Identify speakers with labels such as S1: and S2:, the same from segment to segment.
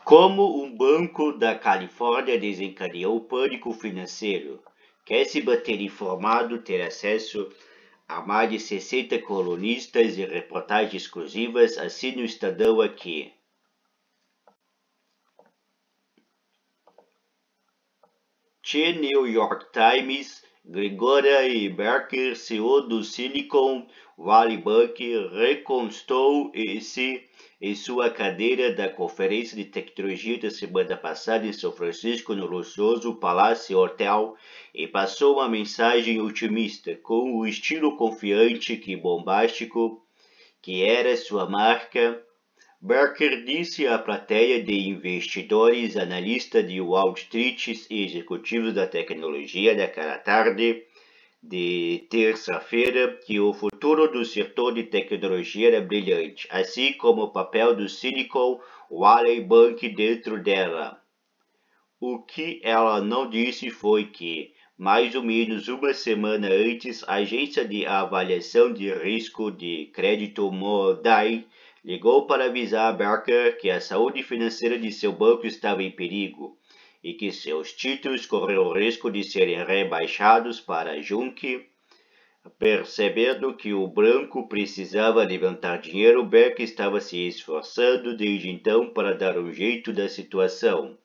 S1: Como um banco da Califórnia desencadeou o pânico financeiro? Quer se manter informado, ter acesso a mais de 60 colunistas e reportagens exclusivas? Assine o Estadão aqui. The New York Times, Gregory Becker, CEO do Silicon Valley Bank, reconstou-se em sua cadeira da conferência de tecnologia da semana passada em São Francisco, no luxuoso Palace Hotel, e passou uma mensagem otimista, com o estilo confiante e bombástico que era sua marca. Becker disse à plateia de investidores, analistas de Wall Street e executivos da tecnologia naquela tarde de terça-feira que o futuro do setor de tecnologia era brilhante, assim como o papel do Silicon Valley Bank dentro dela. O que ela não disse foi que, mais ou menos uma semana antes, a agência de avaliação de risco de crédito Moody's ligou para avisar Becker que a saúde financeira de seu banco estava em perigo e que seus títulos corriam o risco de serem rebaixados para Junk. Percebendo que o banco precisava levantar dinheiro, Becker estava se esforçando desde então para dar um jeito da situação.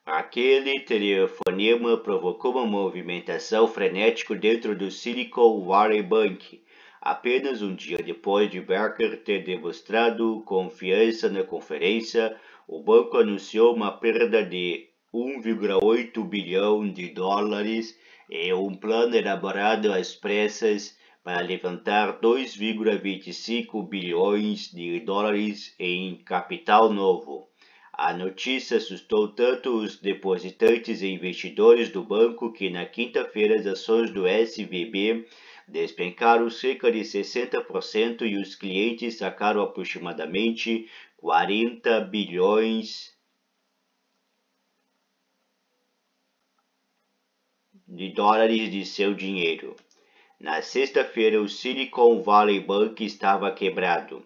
S1: Aquele telefonema provocou uma movimentação frenética dentro do Silicon Valley Bank. Apenas um dia depois de Becker ter demonstrado confiança na conferência, o banco anunciou uma perda de 1,8 bilhão de dólares e um plano elaborado às pressas para levantar 2,25 bilhões de dólares em capital novo. A notícia assustou tanto os depositantes e investidores do banco que na quinta-feira as ações do SVB despencaram cerca de 60% e os clientes sacaram aproximadamente 40 bilhões de dólares de seu dinheiro. Na sexta-feira, o Silicon Valley Bank estava quebrado.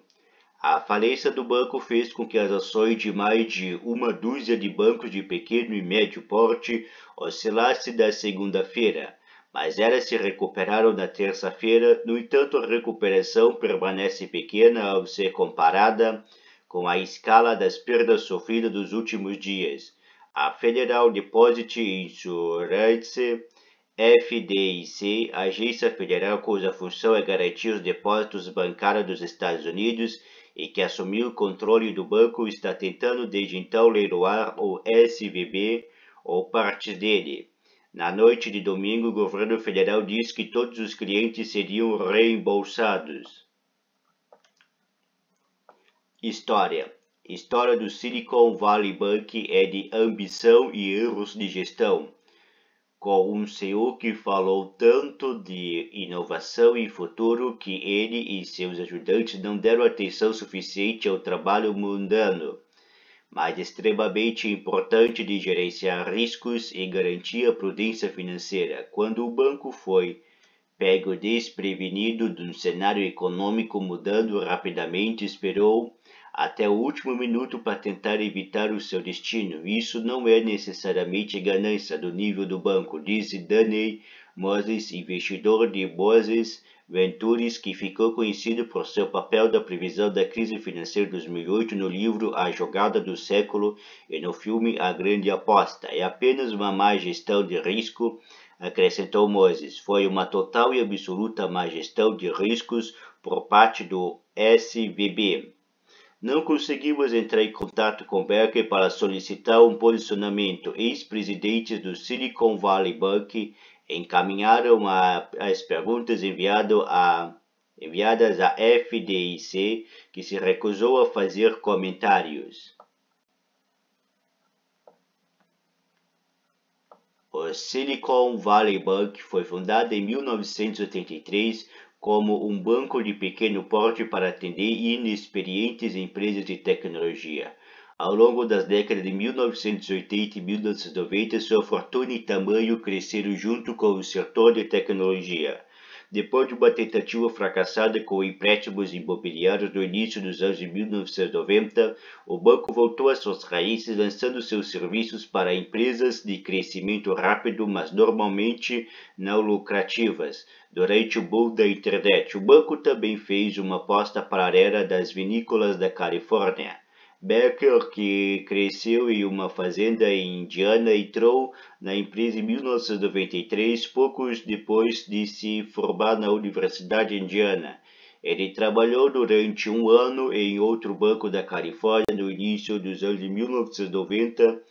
S1: A falência do banco fez com que as ações de mais de uma dúzia de bancos de pequeno e médio porte oscilassem da segunda-feira, mas elas se recuperaram na terça-feira. No entanto, a recuperação permanece pequena ao ser comparada com a escala das perdas sofridas nos últimos dias. A Federal Deposit Insurance FDIC, a agência federal cuja função é garantir os depósitos bancários dos Estados Unidos e que assumiu o controle do banco, está tentando desde então leiloar o SVB ou partes dele. Na noite de domingo, o governo federal disse que todos os clientes seriam reembolsados. História do Silicon Valley Bank é de ambição e erros de gestão. Com um CEO que falou tanto de inovação e futuro que ele e seus ajudantes não deram atenção suficiente ao trabalho mundano, mas extremamente importante de gerenciar riscos e garantir a prudência financeira. Quando o banco foi pego desprevenido de um cenário econômico mudando rapidamente, esperou até o último minuto para tentar evitar o seu destino. Isso não é necessariamente ganância do nível do banco, disse Danny Moses, investidor de Moses Ventures, que ficou conhecido por seu papel da previsão da crise financeira de 2008 no livro A Jogada do Século e no filme A Grande Aposta. É apenas uma má gestão de risco, acrescentou Moses. Foi uma total e absoluta má gestão de riscos por parte do SVB. Não conseguimos entrar em contato com Becker para solicitar um posicionamento. Ex-presidentes do Silicon Valley Bank encaminharam as perguntas enviadas à FDIC, que se recusou a fazer comentários. O Silicon Valley Bank foi fundado em 1983 como um banco de pequeno porte para atender inexperientes empresas de tecnologia. Ao longo das décadas de 1980 e 1990, sua fortuna e tamanho cresceram junto com o setor de tecnologia. Depois de uma tentativa fracassada com empréstimos imobiliários no início dos anos de 1990, o banco voltou às suas raízes, lançando seus serviços para empresas de crescimento rápido, mas normalmente não lucrativas. Durante o boom da internet, o banco também fez uma aposta para a era das vinícolas da Califórnia. Becker, que cresceu em uma fazenda em Indiana, entrou na empresa em 1993, poucos depois de se formar na Universidade Indiana. Ele trabalhou durante um ano em outro banco da Califórnia no início dos anos de 1990,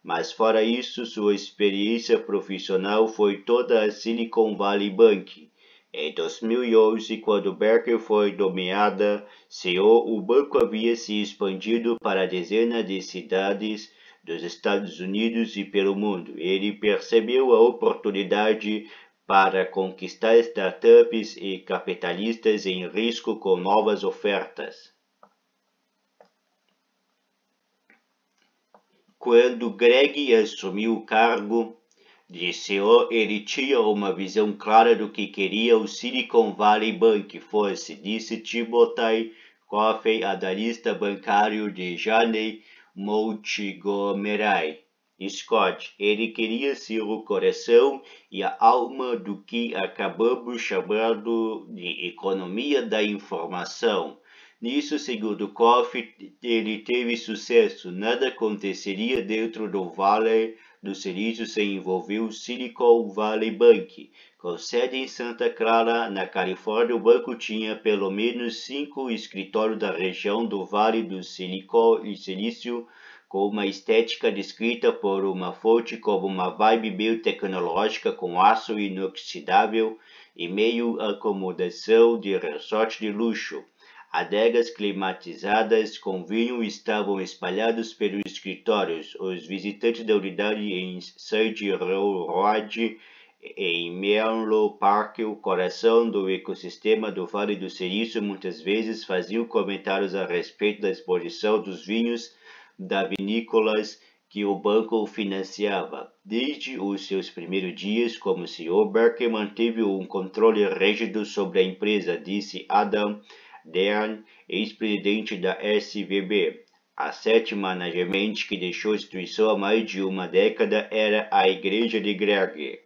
S1: mas fora isso, sua experiência profissional foi toda a Silicon Valley Bank. Em 2011, quando Becker foi nomeada CEO, o banco havia se expandido para dezenas de cidades dos Estados Unidos e pelo mundo. Ele percebeu a oportunidade para conquistar startups e capitalistas em risco com novas ofertas. Quando Greg assumiu o cargo de CEO, ele tinha uma visão clara do que queria o Silicon Valley Bank fosse, disse Timothy Coffey, analista bancário de Janney Montgomery Scott. Ele queria ser o coração e a alma do que acabamos chamando de economia da informação. Nisso, segundo Coffey, ele teve sucesso. Nada aconteceria dentro do Vale do Silício sem envolver o Silicon Valley Bank. Com sede em Santa Clara, na Califórnia, o banco tinha pelo menos 5 escritórios da região do Vale do Silício, com uma estética descrita por uma fonte como uma vibe biotecnológica com aço inoxidável e meio acomodação de resort de luxo. Adegas climatizadas com vinho estavam espalhados pelos escritórios. Os visitantes da unidade em Sandy Road, em Menlo Park, o coração do ecossistema do Vale do Silício, muitas vezes faziam comentários a respeito da exposição dos vinhos da vinícolas que o banco financiava. Desde os seus primeiros dias como CEO, Becker manteve um controle rígido sobre a empresa, disse Adam Dean, ex-presidente da SVB. Asset Management, que deixou a instituição há mais de uma década, era a igreja de Greg.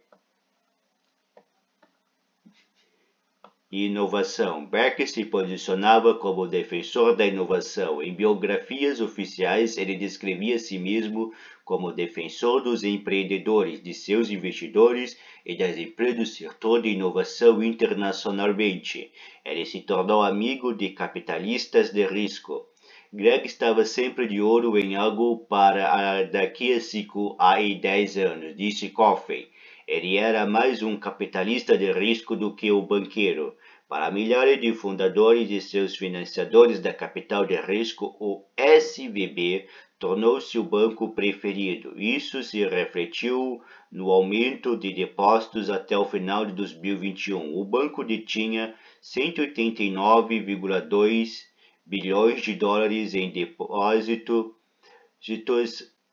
S1: Inovação. Becker se posicionava como defensor da inovação. Em biografias oficiais, ele descrevia a si mesmo como defensor dos empreendedores, de seus investidores e das empresas do setor de inovação internacionalmente. Ele se tornou amigo de capitalistas de risco. Greg estava sempre de olho em algo para daqui a 5 a 10 anos, disse Coffey. Ele era mais um capitalista de risco do que um banqueiro. Para milhares de fundadores e seus financiadores da capital de risco, o SVB tornou-se o banco preferido. Isso se refletiu no aumento de depósitos até o final de 2021. O banco detinha 189,2 bilhões de dólares em depósitos,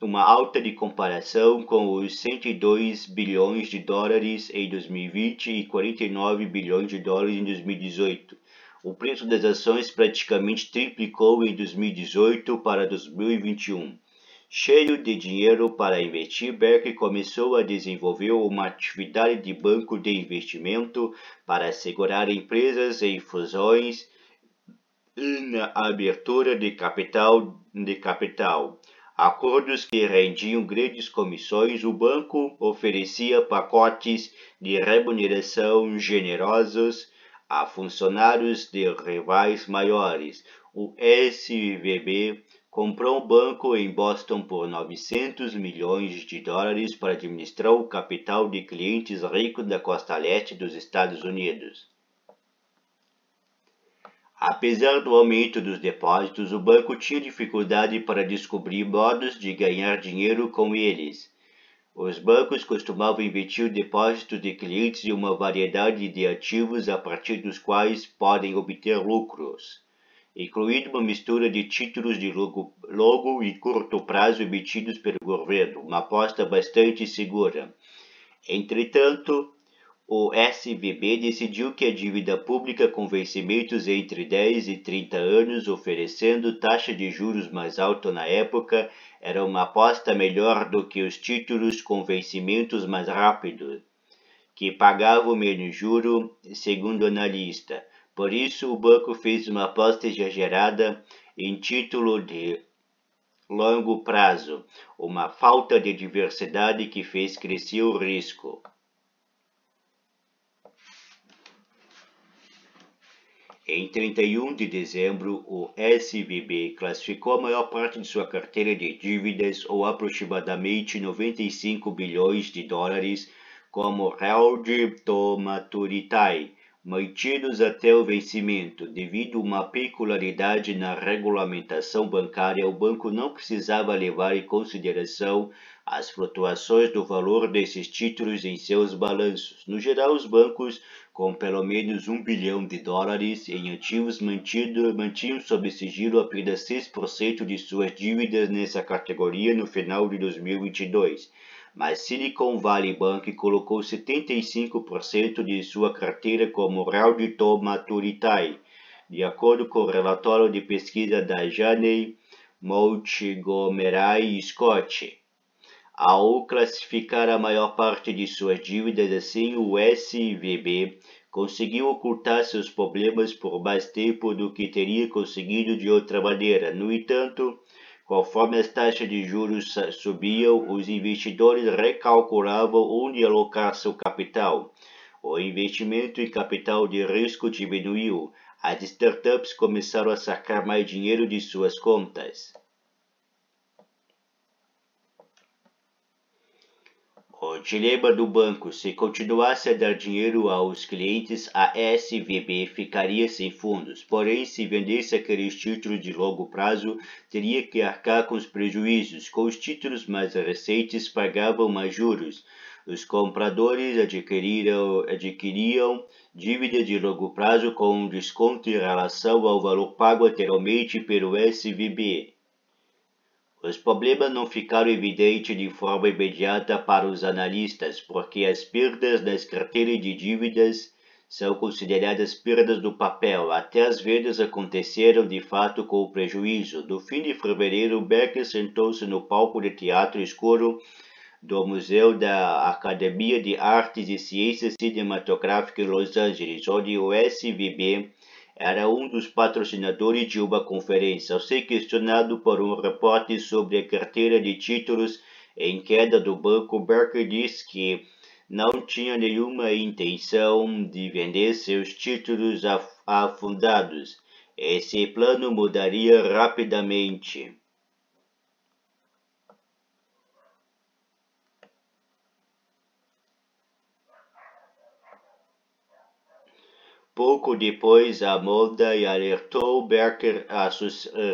S1: uma alta de comparação com os 102 bilhões de dólares em 2020 e 49 bilhões de dólares em 2018. O preço das ações praticamente triplicou em 2018 para 2021. Cheio de dinheiro para investir, Becker começou a desenvolver uma atividade de banco de investimento para assegurar empresas em fusões e na abertura de capital. Acordos que rendiam grandes comissões, o banco oferecia pacotes de remuneração generosos a funcionários de rivais maiores. O SVB comprou um banco em Boston por 900 milhões de dólares para administrar o capital de clientes ricos da costa leste dos Estados Unidos. Apesar do aumento dos depósitos, o banco tinha dificuldade para descobrir modos de ganhar dinheiro com eles. Os bancos costumavam investir o depósito de clientes em uma variedade de ativos a partir dos quais podem obter lucros, incluindo uma mistura de títulos de longo e curto prazo emitidos pelo governo, uma aposta bastante segura. Entretanto, o SVB decidiu que a dívida pública com vencimentos entre 10 e 30 anos, oferecendo taxa de juros mais alta na época, era uma aposta melhor do que os títulos com vencimentos mais rápidos, que pagavam menos juro, segundo o analista. Por isso, o banco fez uma aposta exagerada em título de longo prazo, uma falta de diversidade que fez crescer o risco. Em 31 de dezembro, o SVB classificou a maior parte de sua carteira de dívidas, ou aproximadamente 95 bilhões de dólares, como held to maturity, mantidos até o vencimento. Devido a uma peculiaridade na regulamentação bancária, o banco não precisava levar em consideração as flutuações do valor desses títulos em seus balanços. No geral, os bancos com pelo menos $1 bilhão em ativos mantinham sob sigilo apenas 6% de suas dívidas nessa categoria no final de 2022. Mas Silicon Valley Bank colocou 75% de sua carteira como held to maturity, de acordo com o relatório de pesquisa da Janney Montgomery Scott. Ao classificar a maior parte de suas dívidas assim, o SVB conseguiu ocultar seus problemas por mais tempo do que teria conseguido de outra maneira. No entanto, conforme as taxas de juros subiam, os investidores recalculavam onde alocar seu capital. O investimento em capital de risco diminuiu. As startups começaram a sacar mais dinheiro de suas contas. O dilema do banco: se continuasse a dar dinheiro aos clientes, a SVB ficaria sem fundos. Porém, se vendesse aqueles títulos de longo prazo, teria que arcar com os prejuízos. Com os títulos mais recentes, pagavam mais juros. Os compradores adquiriam dívida de longo prazo com um desconto em relação ao valor pago anteriormente pelo SVB. Os problemas não ficaram evidentes de forma imediata para os analistas, porque as perdas das carteiras de dívidas são consideradas perdas do papel. Até as vendas aconteceram de fato com o prejuízo. No fim de fevereiro, Becker sentou-se no palco de teatro escuro do Museu da Academia de Artes e Ciências Cinematográficas em Los Angeles, onde o SVB era um dos patrocinadores de uma conferência. Ao ser questionado por um repórter sobre a carteira de títulos em queda do banco, Becker disse que não tinha nenhuma intenção de vender seus títulos afundados. Esse plano mudaria rapidamente. Pouco depois, a Monday alertou Becker a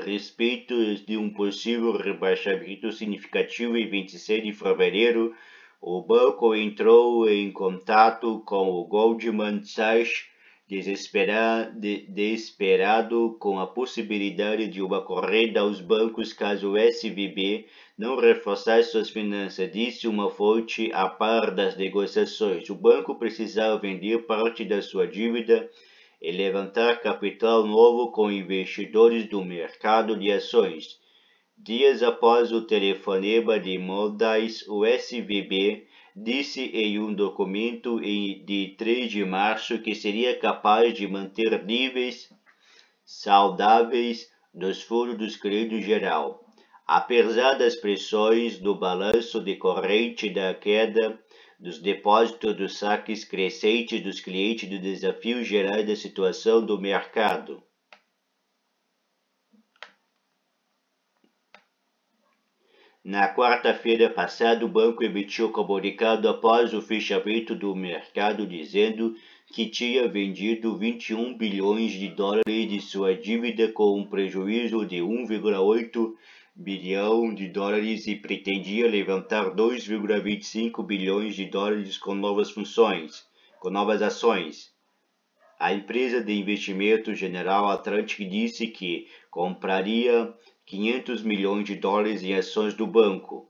S1: respeito de um possível rebaixamento significativo em 26 de fevereiro. O banco entrou em contato com o Goldman Sachs, desesperado com a possibilidade de uma corrida aos bancos caso o SVB não reforçasse suas finanças, disse uma fonte a par das negociações. O banco precisava vender parte da sua dívida e levantar capital novo com investidores do mercado de ações. Dias após o telefonema de Monday, o SVB disse em um documento de 3 de março que seria capaz de manter níveis saudáveis dos fundos de crédito geral. Apesar das pressões do balanço decorrente da queda dos depósitos dos saques crescentes dos clientes dos desafios gerais da situação do mercado. Na quarta-feira passada, o banco emitiu comunicado após o fechamento do mercado dizendo que tinha vendido 21 bilhões de dólares de sua dívida com um prejuízo de 1,8 bilhão de dólares e pretendia levantar 2,25 bilhões de dólares com novas ações. A empresa de investimento General Atlantic disse que compraria 500 milhões de dólares em ações do banco.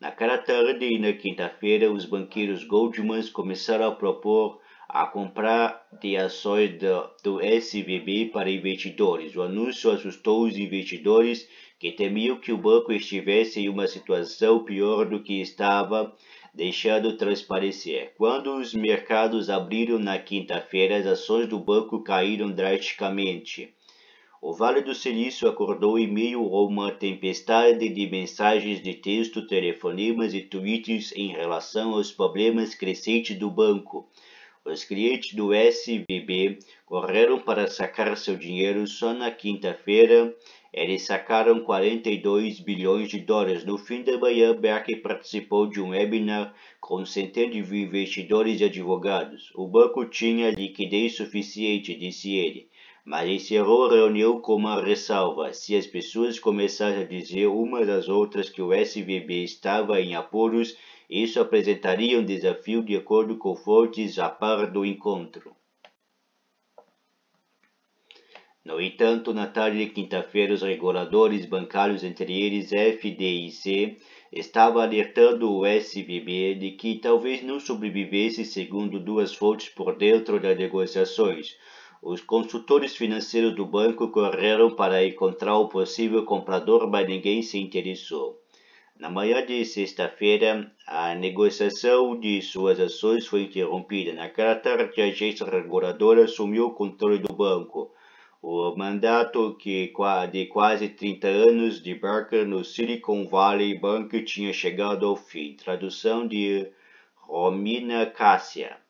S1: Naquela tarde e na quinta-feira, os banqueiros Goldman começaram a propor a compra de ações do SVB para investidores. O anúncio assustou os investidores que temiam que o banco estivesse em uma situação pior do que estava deixando transparecer. Quando os mercados abriram na quinta-feira, as ações do banco caíram drasticamente. O Vale do Silício acordou em meio a uma tempestade de mensagens de texto, telefonemas e tweets em relação aos problemas crescentes do banco. Os clientes do SVB correram para sacar seu dinheiro. Só na quinta-feira eles sacaram 42 bilhões de dólares. No fim da manhã, Berkeley participou de um webinar com centenas de investidores e advogados. O banco tinha liquidez suficiente, disse ele, mas encerrou a reunião com uma ressalva: se as pessoas começassem a dizer umas às outras que o SVB estava em apuros, isso apresentaria um desafio, de acordo com fontes a par do encontro. No entanto, na tarde de quinta-feira, os reguladores bancários, entre eles FDIC, estavam alertando o SVB de que talvez não sobrevivesse, segundo duas fontes por dentro das negociações. Os consultores financeiros do banco correram para encontrar o possível comprador, mas ninguém se interessou. Na manhã de sexta-feira, a negociação de suas ações foi interrompida. Naquela tarde, a agência reguladora assumiu o controle do banco. O mandato de quase 30 anos de Berkeley no Silicon Valley Bank tinha chegado ao fim. Tradução de Romina Cássia.